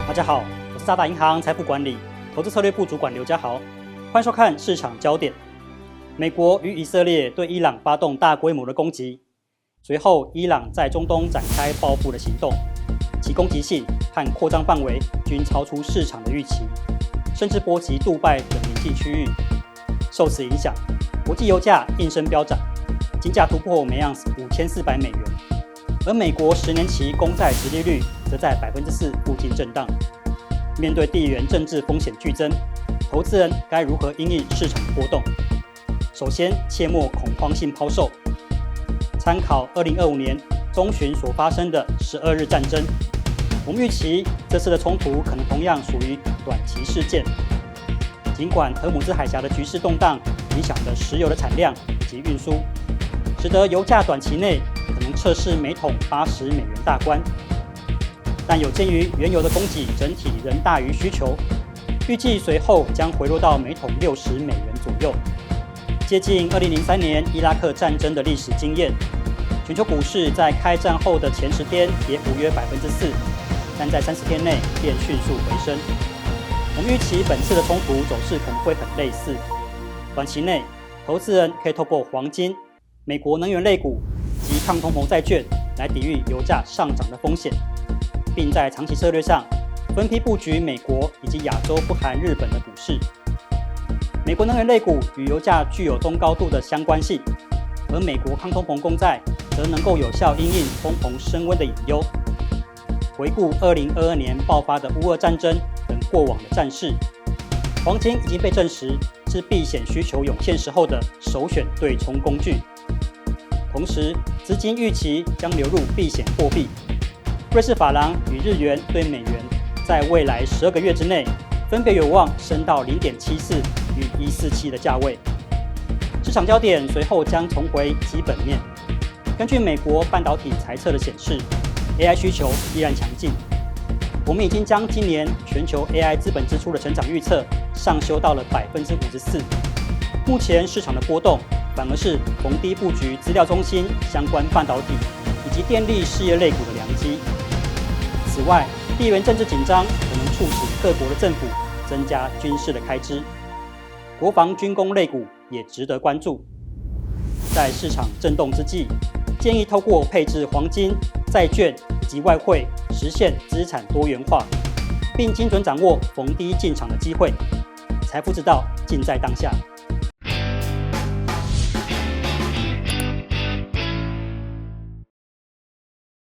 大家好，我是渣打银行财富管理投资策略部主管刘家豪，欢迎收看市场焦点。美国与以色列对伊朗发动大规模的攻击，随后伊朗在中东展开报复的行动，其攻击性和扩张范围均超出市场的预期，甚至波及杜拜等邻近区域。受此影响，国际油价应声飙涨，金价突破每盎司5400美元，而美国10年期公债殖利率则在4%附近震荡。面对地缘政治风险剧增，投资人该如何因应市场波动？首先，切莫恐慌性抛售。参考2025年中旬所发生的12日战争，我们预期这次的冲突可能同样属于短期事件。尽管荷姆兹海峡的局势动荡影响了石油的产量以及运输，使得油价短期内可能测试每桶80美元大关，但有鉴于原油的供给整体仍大于需求，预计随后将回落到每桶60美元左右，接近2003年伊拉克战争的历史经验。全球股市在开战后的前10天跌幅约4%，但在30天内便迅速回升。我们预期本次的冲突走势可能会很类似。短期内，投资人可以透过黄金、美国能源类股及抗通膨债券来抵御油价上涨的风险，并在长期策略上分批布局美国以及亚洲不含日本的股市。美国能源类股与油价具有中高度的相关性，而美国抗通膨公债则能够有效因应通膨升温的隐忧。回顾2022年爆发的乌俄战争等过往的战事，黄金已经被证实是避险需求涌现时候的首选对冲工具。同时，资金预期将流入避险货币。瑞士法郎与日元对美元在未来12个月之内分别有望升到0.74与147的价位。市场焦点随后将重回基本面。根据美国半导体财测的显示， AI 需求依然强劲。我们已经将今年全球 AI 资本支出的成长预测上修到了54%。目前市场的波动反而是逢低布局资料中心相关半导体以及电力事业类股的良机。此外，地缘政治紧张可能促使各国的政府增加军事的开支，国防军工类股也值得关注。在市场震动之际，建议透过配置黄金、债券以及外汇，实现资产多元化，并精准掌握逢低进场的机会。财富之道，尽在当下。